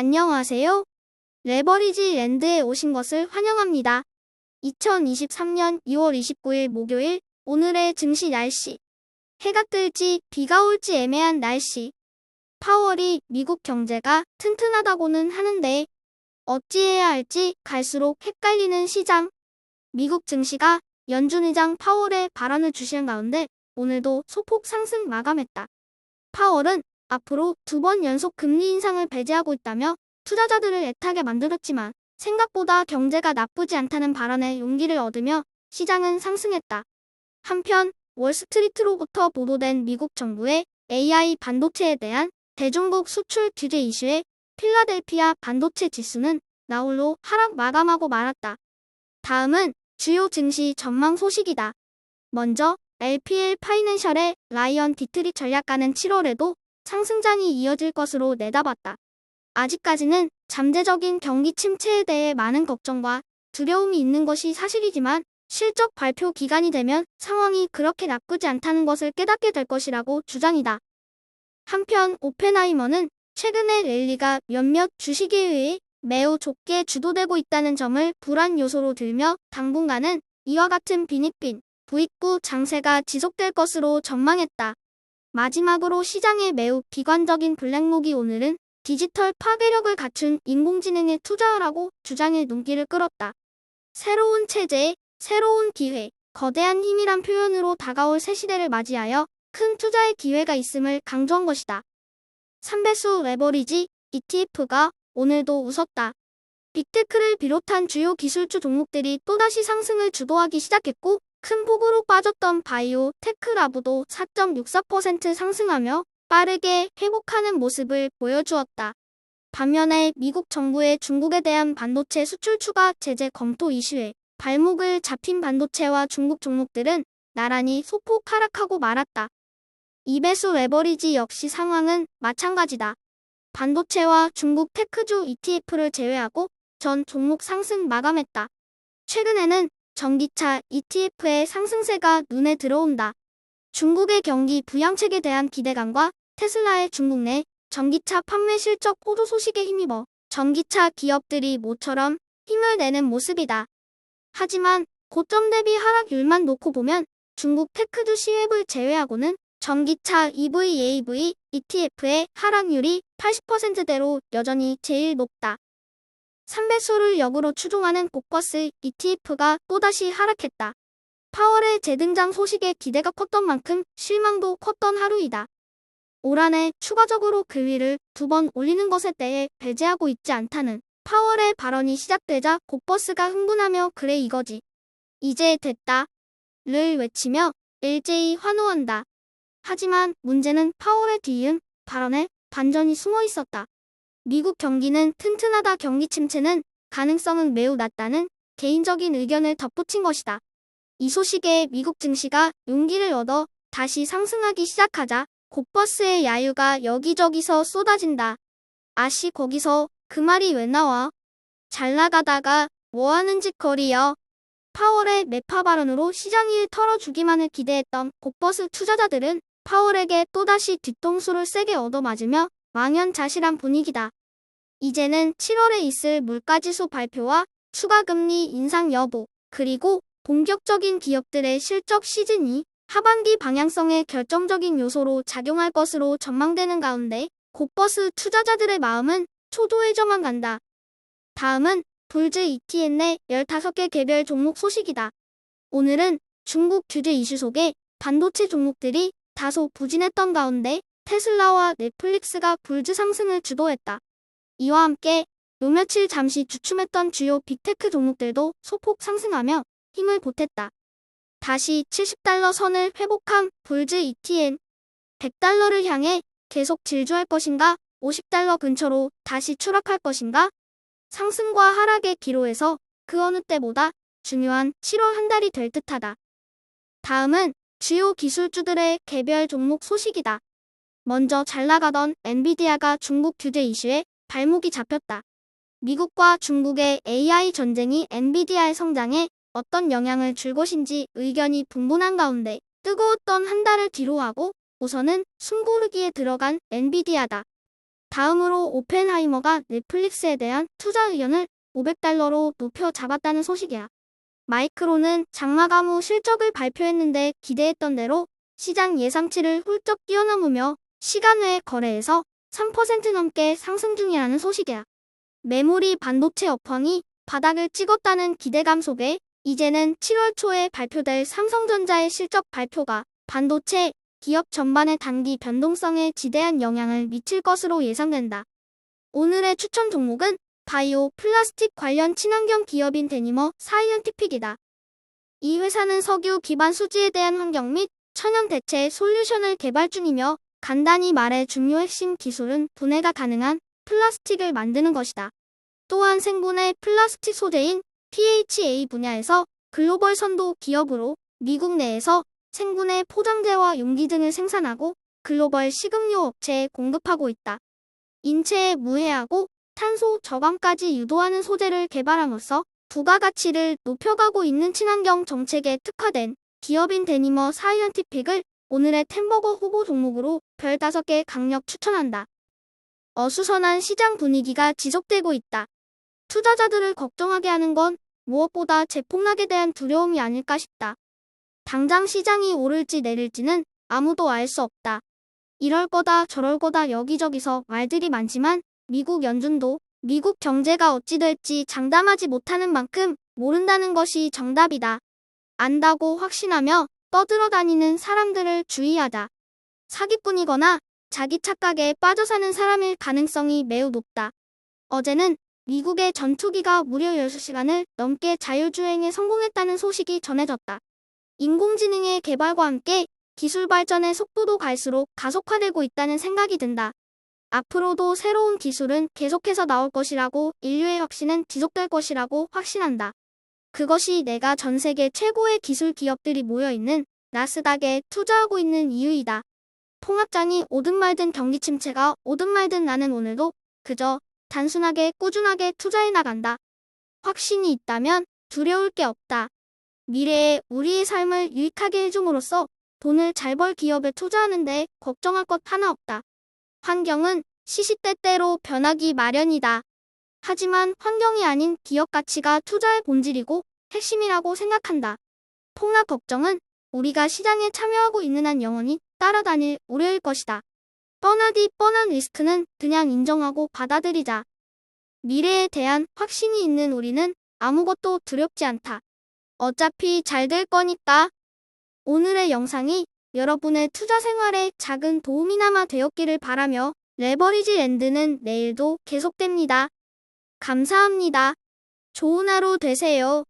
안녕하세요. 레버리지 랜드에 오신 것을 환영합니다. 2023년 2월 29일 목요일, 오늘의 증시 날씨. 해가 뜰지 비가 올지 애매한 날씨. 파월이 미국 경제가 튼튼하다고는 하는데 어찌해야 할지 갈수록 헷갈리는 시장. 미국 증시가 연준 의장 파월의 발언을 주시는 가운데 오늘도 소폭 상승 마감했다. 파월은 앞으로 2번 연속 금리 인상을 배제하고 있다며 투자자들을 애타게 만들었지만 생각보다 경제가 나쁘지 않다는 발언에 용기를 얻으며 시장은 상승했다. 한편 월스트리트로부터 보도된 미국 정부의 AI 반도체에 대한 대중국 수출 규제 이슈에 필라델피아 반도체 지수는 나홀로 하락 마감하고 말았다. 다음은 주요 증시 전망 소식이다. 먼저 LPL 파이낸셜의 라이언 디트리 전략가는 7월에도 상승장이 이어질 것으로 내다봤다. 아직까지는 잠재적인 경기 침체에 대해 많은 걱정과 두려움이 있는 것이 사실이지만 실적 발표 기간이 되면 상황이 그렇게 나쁘지 않다는 것을 깨닫게 될 것이라고 주장이다. 한편 오펜하이머는 최근의 랠리가 몇몇 주식에 의해 매우 좁게 주도되고 있다는 점을 불안 요소로 들며 당분간은 이와 같은 빈익빈, 부익부 장세가 지속될 것으로 전망했다. 마지막으로 시장의 매우 비관적인 블랙록이 오늘은 디지털 파괴력을 갖춘 인공지능에 투자하라고 주장의 눈길을 끌었다. 새로운 체제, 새로운 기회, 거대한 힘이란 표현으로 다가올 새 시대를 맞이하여 큰 투자의 기회가 있음을 강조한 것이다. 3배수 레버리지 ETF가 오늘도 웃었다. 빅테크를 비롯한 주요 기술주 종목들이 또다시 상승을 주도하기 시작했고 큰 폭으로 빠졌던 바이오 테크라브도 4.64% 상승하며 빠르게 회복하는 모습을 보여주었다. 반면에 미국 정부의 중국에 대한 반도체 수출 추가 제재 검토 이슈에 발목을 잡힌 반도체와 중국 종목들은 나란히 소폭 하락하고 말았다. 2배수 레버리지 역시 상황은 마찬가지다. 반도체와 중국 테크주 ETF를 제외하고 전 종목 상승 마감했다. 최근에는 전기차 ETF의 상승세가 눈에 들어온다. 중국의 경기 부양책에 대한 기대감과 테슬라의 중국 내 전기차 판매 실적 호조 소식에 힘입어 전기차 기업들이 모처럼 힘을 내는 모습이다. 하지만 고점 대비 하락률만 놓고 보면 중국 테크주 시웹을 제외하고는 전기차 EV ETF의 하락률이 80%대로 여전히 제일 높다. 3배수를 역으로 추종하는 고버스 ETF가 또다시 하락했다. 파월의 재등장 소식에 기대가 컸던 만큼 실망도 컸던 하루이다. 올 한해 추가적으로 금리를 2번 올리는 것에 대해 배제하고 있지 않다는 파월의 발언이 시작되자 고버스가 흥분하며 그래 이거지. 이제 됐다. 를 외치며 LJ 환호한다. 하지만 문제는 파월의 뒤이은 발언에 반전이 숨어 있었다. 미국 경기는 튼튼하다 경기 침체는 가능성은 매우 낮다는 개인적인 의견을 덧붙인 것이다. 이 소식에 미국 증시가 용기를 얻어 다시 상승하기 시작하자 고버스의 야유가 여기저기서 쏟아진다. 아씨 거기서 그 말이 왜 나와? 잘 나가다가 뭐하는 짓거리여? 파월의 매파 발언으로 시장이 털어주기만을 기대했던 고버스 투자자들은 파월에게 또다시 뒤통수를 세게 얻어맞으며 망연자실한 분위기다. 이제는 7월에 있을 물가지수 발표와 추가금리 인상 여부, 그리고 본격적인 기업들의 실적 시즌이 하반기 방향성에 결정적인 요소로 작용할 것으로 전망되는 가운데 고버스 투자자들의 마음은 초조해져만 간다. 다음은 불즈 ETN의 15개 개별 종목 소식이다. 오늘은 중국 규제 이슈 속에 반도체 종목들이 다소 부진했던 가운데 테슬라와 넷플릭스가 불즈 상승을 주도했다. 이와 함께 요 며칠 잠시 주춤했던 주요 빅테크 종목들도 소폭 상승하며 힘을 보탰다. 다시 70달러 선을 회복한 불즈 ETN. 100달러를 향해 계속 질주할 것인가? 50달러 근처로 다시 추락할 것인가? 상승과 하락의 기로에서 그 어느 때보다 중요한 7월 한 달이 될 듯하다. 다음은 주요 기술주들의 개별 종목 소식이다. 먼저 잘 나가던 엔비디아가 중국 규제 이슈에 발목이 잡혔다. 미국과 중국의 AI 전쟁이 엔비디아의 성장에 어떤 영향을 줄 것인지 의견이 분분한 가운데 뜨거웠던 한 달을 뒤로하고 우선은 숨고르기에 들어간 엔비디아다. 다음으로 오펜하이머가 넷플릭스에 대한 투자 의견을 $500로 높여 잡았다는 소식이야. 마이크론은 장마감 후 실적을 발표했는데 기대했던 대로 시장 예상치를 훌쩍 뛰어넘으며 시간 외 거래에서 3% 넘게 상승 중이라는 소식이야. 메모리 반도체 업황이 바닥을 찍었다는 기대감 속에 이제는 7월 초에 발표될 삼성전자의 실적 발표가 반도체 기업 전반의 단기 변동성에 지대한 영향을 미칠 것으로 예상된다. 오늘의 추천 종목은 바이오 플라스틱 관련 친환경 기업인 데니머 사이언티픽이다. 이 회사는 석유 기반 수지에 대한 환경 및 천연 대체 솔루션을 개발 중이며 간단히 말해 중요 핵심 기술은 분해가 가능한 플라스틱을 만드는 것이다. 또한 생분해 플라스틱 소재인 PHA 분야에서 글로벌 선도 기업으로 미국 내에서 생분해 포장재와 용기 등을 생산하고 글로벌 식음료 업체에 공급하고 있다. 인체에 무해하고 탄소 저감까지 유도하는 소재를 개발함으로써 부가가치를 높여가고 있는 친환경 정책에 특화된 기업인 데니머 사이언티픽을 오늘의 템버거 후보 종목으로 별 5개 강력 추천한다. 어수선한 시장 분위기가 지속되고 있다. 투자자들을 걱정하게 하는 건 무엇보다 재폭락에 대한 두려움이 아닐까 싶다. 당장 시장이 오를지 내릴지는 아무도 알 수 없다. 이럴 거다 저럴 거다 여기저기서 말들이 많지만 미국 연준도 미국 경제가 어찌 될지 장담하지 못하는 만큼 모른다는 것이 정답이다. 안다고 확신하며 떠들어다니는 사람들을 주의하자. 사기꾼이거나 자기 착각에 빠져 사는 사람일 가능성이 매우 높다. 어제는 미국의 전투기가 무려 6시간을 넘게 자율주행에 성공했다는 소식이 전해졌다. 인공지능의 개발과 함께 기술 발전의 속도도 갈수록 가속화되고 있다는 생각이 든다. 앞으로도 새로운 기술은 계속해서 나올 것이라고 인류의 혁신은 지속될 것이라고 확신한다. 그것이 내가 전 세계 최고의 기술 기업들이 모여있는 나스닥에 투자하고 있는 이유이다. 통합장이 오든 말든 경기 침체가 오든 말든 나는 오늘도 그저 단순하게 꾸준하게 투자해 나간다. 확신이 있다면 두려울 게 없다. 미래에 우리의 삶을 유익하게 해줌으로써 돈을 잘 벌 기업에 투자하는데 걱정할 것 하나 없다. 환경은 시시때때로 변하기 마련이다. 하지만 환경이 아닌 기업 가치가 투자의 본질이고 핵심이라고 생각한다. 폭락 걱정은 우리가 시장에 참여하고 있는 한 영원히 따라다닐 우려일 것이다. 뻔하디 뻔한 리스크는 그냥 인정하고 받아들이자. 미래에 대한 확신이 있는 우리는 아무것도 두렵지 않다. 어차피 잘 될 거니까. 오늘의 영상이 여러분의 투자 생활에 작은 도움이나마 되었기를 바라며 레버리지 랜드는 내일도 계속됩니다. 감사합니다. 좋은 하루 되세요.